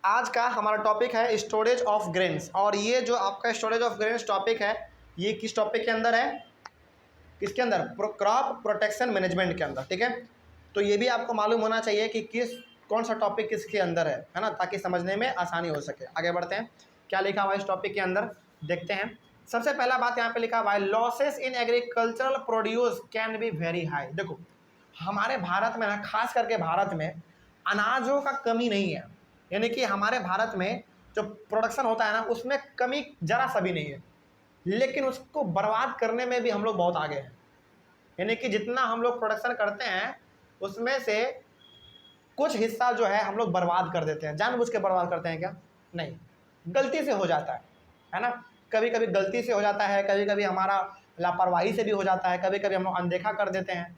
आज का हमारा टॉपिक है स्टोरेज ऑफ ग्रेन्स। और ये जो आपका स्टोरेज ऑफ ग्रेन्स टॉपिक है, ये किस टॉपिक के अंदर है? किसके अंदर? क्रॉप प्रोटेक्शन मैनेजमेंट के अंदर। ठीक है, तो ये भी आपको मालूम होना चाहिए कि कौन सा टॉपिक किसके अंदर है ना, ताकि समझने में आसानी हो सके। आगे बढ़ते हैं, क्या लिखा हुआ है इस टॉपिक के अंदर देखते हैं। सबसे पहला बात यहाँ पे लिखा हुआ है, losses in agricultural produce can be very high. देखो हमारे भारत में ना, खास करके भारत में अनाजों का कमी नहीं है, यानी कि हमारे भारत में जो प्रोडक्शन होता है ना, उसमें कमी जरा सा भी नहीं है, लेकिन उसको बर्बाद करने में भी हम लोग बहुत आगे हैं। यानी कि जितना हम लोग प्रोडक्शन करते हैं उसमें से कुछ हिस्सा जो है हम लोग बर्बाद कर देते हैं। जानबूझ के बर्बाद करते हैं क्या? नहीं, गलती से हो जाता है ना। कभी कभी गलती से हो जाता है, कभी कभी हमारा लापरवाही से भी हो जाता है, कभी कभी हम लोग अनदेखा कर देते हैं,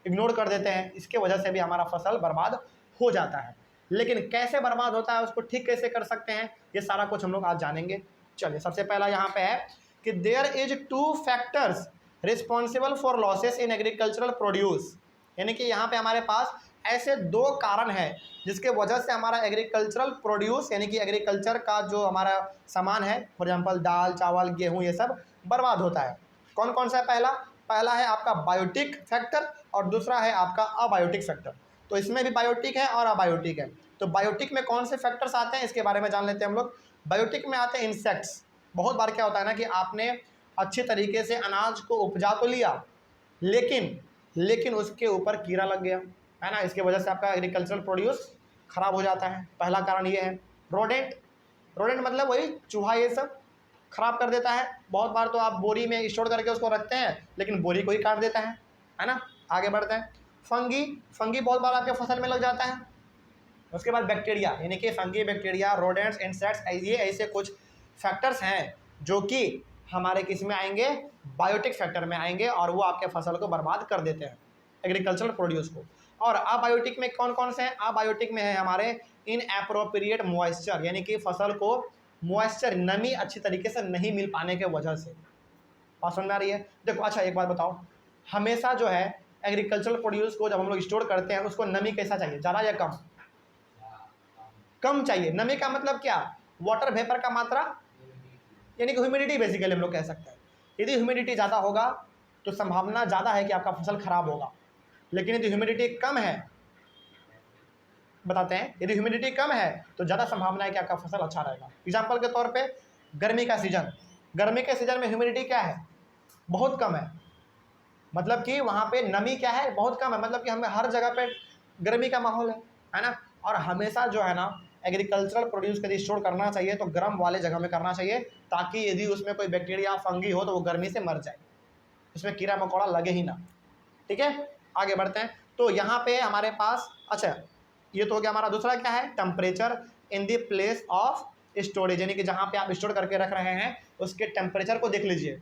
इग्नोर कर देते हैं, इसके वजह से भी हमारा फसल बर्बाद हो जाता है। लेकिन कैसे बर्बाद होता है, उसको ठीक कैसे कर सकते हैं, ये सारा कुछ हम लोग आज जानेंगे। चलिए, सबसे पहला यहाँ पे है कि there is 2 factors responsible for losses in agricultural produce. यानी कि यहाँ पे हमारे पास ऐसे 2 कारण हैं जिसके वजह से हमारा एग्रीकल्चरल प्रोड्यूस यानी कि एग्रीकल्चर का जो हमारा सामान है, फॉर एग्जाम्पल दाल चावल गेहूँ, ये सब बर्बाद होता है। कौन कौन सा है? पहला है आपका बायोटिक फैक्टर और दूसरा है आपका अबायोटिक फैक्टर। तो इसमें भी बायोटिक है और अबायोटिक है। तो बायोटिक में कौन से फैक्टर्स आते हैं, इसके बारे में जान लेते हैं हम लोग। बायोटिक में आते हैं इंसेक्ट्स। बहुत बार क्या होता है ना कि आपने अच्छे तरीके से अनाज को उपजा तो लिया, लेकिन उसके ऊपर कीड़ा लग गया, है ना। इसके वजह से आपका एग्रीकल्चरल प्रोड्यूस खराब हो जाता है। पहला कारण ये है। रोडेंट मतलब वही चूहा, ये सब खराब कर देता है। बहुत बार तो आप बोरी में स्टोर करके उसको रखते हैं, लेकिन बोरी को ही काट देता है ना। आगे बढ़ते हैं, फंगी बहुत बार आपके फसल में लग जाता है। उसके बाद बैक्टीरिया, यानी कि फंगी, बैक्टीरिया, रोडेंट्स, इंसेक्ट्स, ये ऐसे कुछ फैक्टर्स हैं जो कि हमारे किस में आएंगे? बायोटिक फैक्टर में आएंगे, और वो आपके फसल को बर्बाद कर देते हैं, एग्रीकल्चरल प्रोड्यूस को। और अबायोटिक में कौन कौन से हैं? अबायोटिक में है हमारे इन एप्रोप्रिएट मॉइस्चर, यानी कि फसल को मॉइस्चर, नमी अच्छी तरीके से नहीं मिल पाने के वजह से। बात समझ में आ रही है? देखो, अच्छा एक बात बताओ, हमेशा जो है एग्रीकल्चरल प्रोड्यूस को जब हम लोग स्टोर करते हैं, उसको नमी कैसा चाहिए? ज़्यादा या कम? कम चाहिए। नमी का मतलब क्या? वाटर वेपर का मात्रा, यानी कि ह्यूमिडिटी बेसिकली हम लोग कह सकते हैं। यदि ह्यूमिडिटी ज़्यादा होगा तो संभावना ज़्यादा है कि आपका फसल खराब होगा, लेकिन यदि ह्यूमिडिटी कम है, बताते हैं, यदि ह्यूमिडिटी कम है तो ज़्यादा संभावना है कि आपका फसल अच्छा रहेगा। एग्जाम्पल के तौर पे गर्मी का सीज़न, गर्मी के सीज़न में ह्यूमिडिटी क्या है? बहुत कम है। मतलब कि वहाँ पे नमी क्या है? बहुत कम है। मतलब कि हमें हर जगह पे गर्मी का माहौल है ना। और हमेशा जो है ना एग्रीकल्चरल प्रोड्यूस यदि स्टोर करना चाहिए तो गर्म वाले जगह में करना चाहिए, ताकि यदि उसमें कोई बैक्टीरिया फंगी हो तो वो गर्मी से मर जाए, उसमें कीड़ा मकोड़ा लगे ही ना। ठीक है, आगे बढ़ते हैं। तो यहाँ पे हमारे पास, अच्छा ये तो हो गया हमारा। दूसरा क्या है? Temperature in the place of storage, यानी कि जहाँ पे आप स्टोर करके रख रहे हैं उसके टेम्परेचर को देख लीजिए,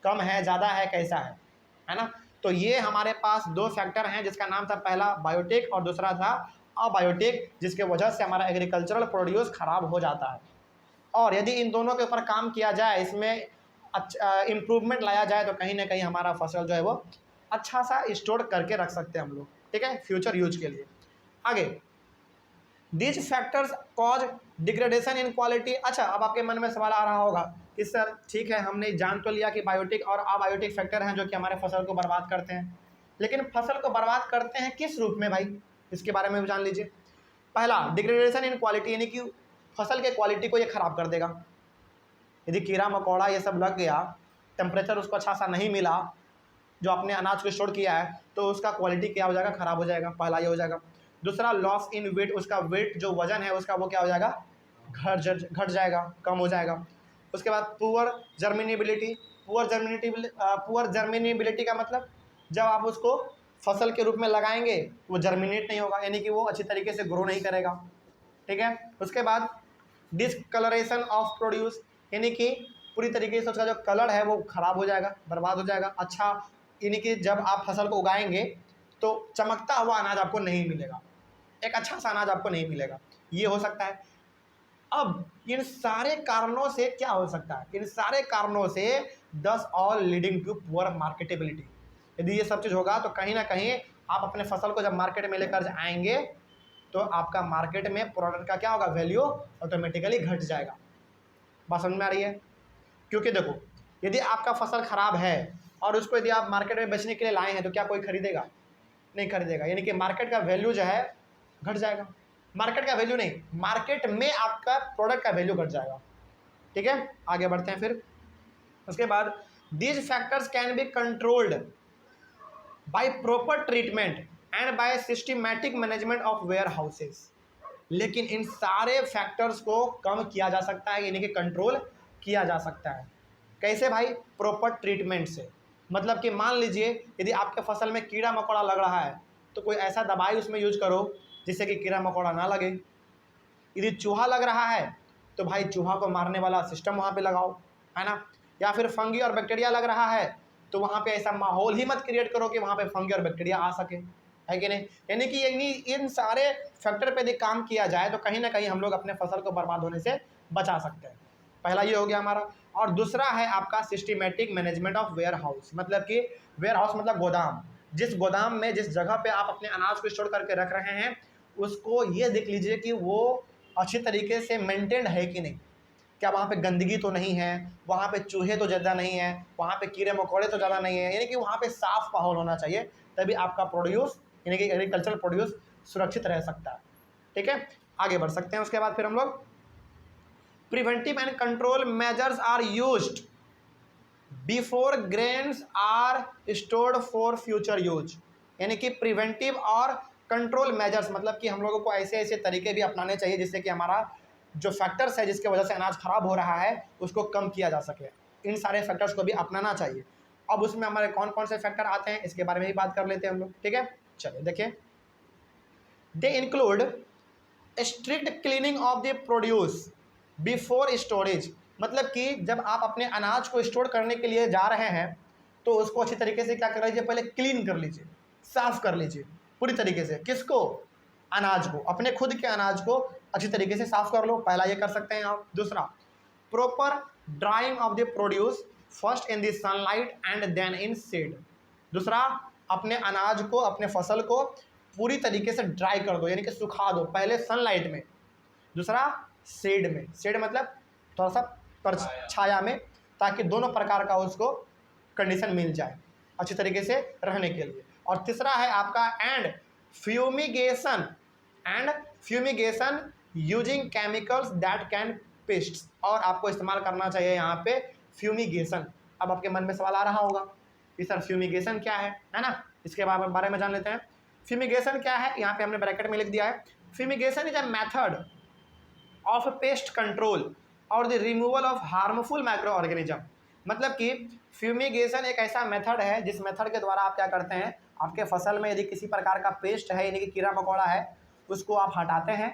कम है, ज़्यादा है, कैसा है ना। तो ये हमारे पास 2 फैक्टर हैं, जिसका नाम था पहला बायोटिक और दूसरा था अबायोटिक, जिसके वजह से हमारा एग्रीकल्चरल प्रोड्यूस खराब हो जाता है। और यदि इन दोनों के ऊपर काम किया जाए, इसमें अच्छा इम्प्रूवमेंट लाया जाए, तो कहीं ना कहीं हमारा फसल जो है वो अच्छा सा स्टोर करके रख सकते हैं हम लोग। ठीक है, फ्यूचर यूज के लिए। आगे, these factors cause degradation in quality. अच्छा, अब आपके मन में सवाल आ रहा होगा कि सर ठीक है, हमने जान तो लिया कि बायोटिक और अबायोटिक फैक्टर हैं जो कि हमारे फसल को बर्बाद करते हैं, लेकिन फसल को बर्बाद करते हैं किस रूप में भाई? इसके बारे में भी जान लीजिए। पहला, डिग्रेडेशन इन क्वालिटी, यानी कि फसल के क्वालिटी को ये खराब कर देगा। यदि कीड़ा मकोड़ा ये सब लग गया, टेम्परेचर उसको अच्छा सा नहीं मिला जो आपने अनाज को स्टोर किया है, तो उसका क्वालिटी क्या हो जाएगा? खराब हो जाएगा। पहला ये हो जाएगा। दूसरा, लॉस इन वेट, उसका वेट जो वजन है उसका वो क्या हो जाएगा? घट जाएगा, कम हो जाएगा। उसके बाद पुअर जर्मिनेबिलिटी। पुअर जर्मिनेबिलिटी का मतलब जब आप उसको फसल के रूप में लगाएंगे वो जर्मिनेट नहीं होगा, यानी कि वो अच्छी तरीके से ग्रो नहीं करेगा। ठीक है। उसके बाद डिसकलरेशन ऑफ प्रोड्यूस, यानी कि पूरी तरीके से उसका जो कलर है वो खराब हो जाएगा, बर्बाद हो जाएगा। अच्छा, यानी कि जब आप फसल को उगाएंगे तो चमकता हुआ अनाज आपको नहीं मिलेगा, एक अच्छा सा अनाज आपको नहीं मिलेगा, ये हो सकता है। अब इन सारे कारणों से क्या हो सकता है? इन सारे कारणों से thus all leading to poor marketability. यदि ये सब चीज़ होगा तो कहीं ना कहीं आप अपने फसल को जब मार्केट में लेकर आएंगे तो आपका मार्केट में प्रोडक्ट का क्या होगा, वैल्यू ऑटोमेटिकली घट जाएगा। बात समझ में आ रही है? क्योंकि देखो, यदि आपका फसल खराब है और उसको यदि आप मार्केट में बेचने के लिए लाए हैं तो क्या कोई खरीदेगा? नहीं खरीदेगा, यानी कि मार्केट का वैल्यू जो है घट जाएगा। मार्केट का वैल्यू नहीं, मार्केट में आपका प्रोडक्ट का वैल्यू घट जाएगा। ठीक है, आगे बढ़ते हैं फिर। उसके बाद these factors can be controlled by proper treatment and by systematic management of warehouses. लेकिन इन सारे फैक्टर्स को कम किया जा सकता है, यानी कि कंट्रोल किया जा सकता है। कैसे भाई? प्रॉपर ट्रीटमेंट से। मतलब कि मान लीजिए यदि आपके फसल में कीड़ा मकोड़ा लग रहा है तो कोई ऐसा दवाई उसमें यूज करो जिससे कि कीड़ा मकोड़ा ना लगे। यदि चूहा लग रहा है तो भाई चूहा को मारने वाला सिस्टम वहाँ पे लगाओ, है ना। या फिर फंगी और बैक्टीरिया लग रहा है तो वहाँ पे ऐसा माहौल ही मत क्रिएट करो कि वहाँ पे फंगी और बैक्टीरिया आ सके, है कि नहीं। यानी कि इन सारे फैक्टर पे यदि काम किया जाए तो कहीं ना कहीं हम लोग अपने फसल को बर्बाद होने से बचा सकते हैं। पहला ये हो गया हमारा। और दूसरा है आपका systematic management of warehouse. मतलब कि वेयर हाउस मतलब गोदाम। जिस गोदाम में, जिस जगह पे आप अपने अनाज को स्टोर करके रख रहे हैं, उसको ये देख लीजिए कि वो अच्छी तरीके से मेंटेन्ड है कि नहीं। क्या वहाँ पे गंदगी तो नहीं है, वहाँ पे चूहे तो ज़्यादा नहीं है, वहाँ पे कीड़े मकोड़े तो ज़्यादा नहीं है। यानी कि वहाँ पे साफ माहौल होना चाहिए, तभी आपका प्रोड्यूस यानी कि एग्रीकल्चरल प्रोड्यूस सुरक्षित रह सकता है। ठीक है, आगे बढ़ सकते हैं। उसके बाद फिर हम लोग preventive and control measures are used before grains are stored for future use. यानी कि प्रिवेंटिव और कंट्रोल मेजर्स मतलब कि हम लोगों को ऐसे ऐसे तरीके भी अपनाने चाहिए जिससे कि हमारा जो फैक्टर्स है जिसके वजह से अनाज खराब हो रहा है उसको कम किया जा सके। इन सारे फैक्टर्स को भी अपनाना चाहिए। अब उसमें हमारे कौन कौन से फैक्टर आते हैं इसके बारे में भी बात कर लेते हैं हम लोग। ठीक है, चलिए देखिए। They include strict cleaning of the produce before storage. मतलब कि जब आप अपने अनाज को स्टोर करने के लिए जा रहे हैं तो उसको अच्छी तरीके से क्या कर लीजिए, पहले क्लीन कर लीजिए, साफ कर लीजिए पूरी तरीके से। किसको? अनाज को, अपने खुद के अनाज को अच्छी तरीके से साफ कर लो, पहला ये कर सकते हैं आप। दूसरा, proper drying of the produce first in the sunlight and then in shade. दूसरा, अपने अनाज को, अपने फसल को पूरी तरीके से ड्राई कर दो, यानी कि सुखा दो, पहले सनलाइट में, दूसरा शेड में। शेड मतलब थोड़ा सा छाया में, ताकि दोनों प्रकार का उसको कंडीशन मिल जाए अच्छी तरीके से रहने के लिए। और तीसरा है आपका fumigation using chemicals that can pests. और आपको इस्तेमाल करना चाहिए यहाँ पे फ्यूमिगेशन। अब आपके मन में सवाल आ रहा होगा कि सर फ्यूमिगेशन क्या है ना। इसके बारे में जान लेते हैं। फ्यूमिगेशन क्या है, यहाँ पे हमने ब्रैकेट में लिख दिया है। Fumigation is a method of pest control और the removal of harmful micro organism. मतलब कि फ्यूमिगेशन एक ऐसा मेथड है जिस मेथड के द्वारा आप क्या करते हैं, आपके फसल में यदि किसी प्रकार का पेस्ट है यानी कि कीड़ा मकोड़ा है उसको आप हटाते हैं।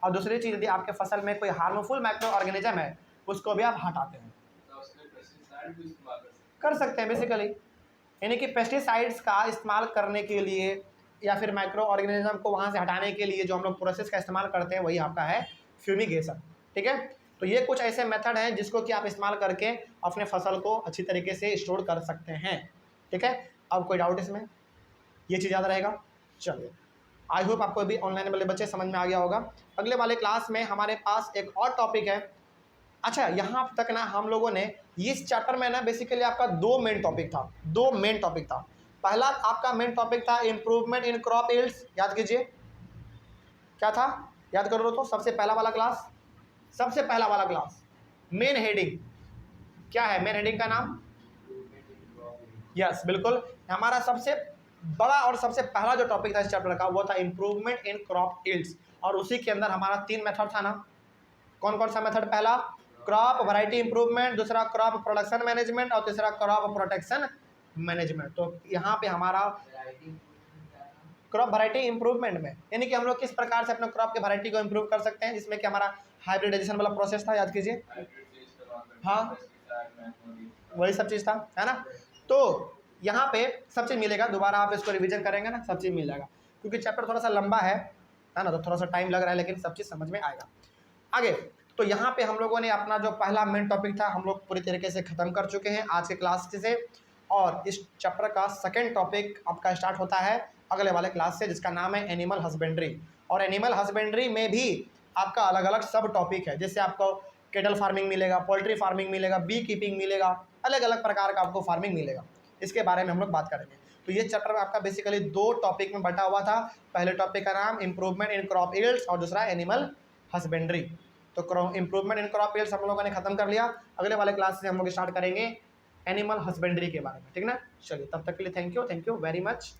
और दूसरी चीज़, यदि आपके फसल में कोई हार्मफुल माइक्रो ऑर्गेनिज्म है उसको भी आप हटाते हैं। कर सकते हैं बेसिकली, यानी कि पेस्टिसाइड्स का इस्तेमाल करने के लिए या फिर माइक्रो ऑर्गेनिज्म को वहाँ से हटाने के लिए जो हम लोग प्रोसेस का इस्तेमाल करते हैं वही आपका है फ्यूमिगेशन। ठीक है, तो ये कुछ ऐसे मेथड हैं जिसको कि आप इस्तेमाल करके अपने फसल को अच्छी तरीके से स्टोर कर सकते हैं। ठीक है, अब कोई डाउट इसमें, ये चीज़ याद रहेगा। चलिए, आई होप आपको भी ऑनलाइन वाले बच्चे समझ में आ गया होगा। अगले वाले क्लास में हमारे पास एक और टॉपिक है। अच्छा, यहाँ तक ना हम लोगों ने इस चैप्टर में ना बेसिकली आपका दो मेन टॉपिक था। पहला आपका मेन टॉपिक था इम्प्रूवमेंट इन क्रॉप यील्ड्स। याद कीजिए क्या था, याद करो तो। सबसे पहला वाला क्लास मेन हेडिंग क्या है, मेन हेडिंग का नाम, यस बिल्कुल, हमारा सबसे बड़ा और सबसे पहला जो टॉपिक था इस चैप्टर का वो था इम्प्रूवमेंट इन क्रॉप यील्ड्स। और उसी के अंदर हमारा 3 मेथड था ना। कौन कौन सा मेथड? पहला क्रॉप वैरायटी इंप्रूवमेंट, दूसरा क्रॉप प्रोडक्शन मैनेजमेंट और तीसरा क्रॉप प्रोटेक्शन मैनेजमेंट। तो यहाँ पे हमारा क्रॉप वैरायटी इंप्रूवमेंट में यानी कि हम लोग किस प्रकार से अपने क्रॉप के वैरायटी को इंप्रूव कर सकते हैं, जिसमें कि हमारा हाइब्रिडाइजेशन वाला प्रोसेस था, याद कीजिए। हाँ, वही सब चीज़ था, है ना। तो यहाँ पे सब चीज़ मिलेगा, दोबारा आप इसको रिवीजन करेंगे ना सब चीज़ मिल जाएगा, क्योंकि चैप्टर थोड़ा सा लंबा है ना, तो थोड़ा सा टाइम लग रहा है लेकिन सब चीज़ समझ में आएगा आगे। तो यहाँ पे हम लोगों ने अपना जो पहला मेन टॉपिक था हम लोग पूरी तरीके से ख़त्म कर चुके हैं आज के क्लास से। और इस चैप्टर का सेकेंड टॉपिक आपका स्टार्ट होता है अगले वाले क्लास से, जिसका नाम है एनिमल हस्बेंड्री। और एनिमल हस्बेंड्री में भी आपका अलग अलग सब टॉपिक है, जैसे आपको केटल फार्मिंग मिलेगा, पोल्ट्री फार्मिंग मिलेगा, बी कीपिंग मिलेगा, अलग अलग प्रकार का आपको फार्मिंग मिलेगा। इसके बारे में हम लोग बात करेंगे। तो ये चैप्टर आपका बेसिकली 2 टॉपिक में बटा हुआ था। पहले टॉपिक का नाम इंप्रूवमेंट इन क्रॉप यील्ड्स और दूसरा एनिमल हस्बेंड्री। तो इंप्रूवमेंट इन क्रॉप यील्ड्स हम लोगों ने खत्म कर लिया। अगले वाले क्लास से हम लोग स्टार्ट करेंगे एनिमल हस्बेंड्री के बारे में, ठीक ना। चलिए तब तक के लिए थैंक यू वेरी मच।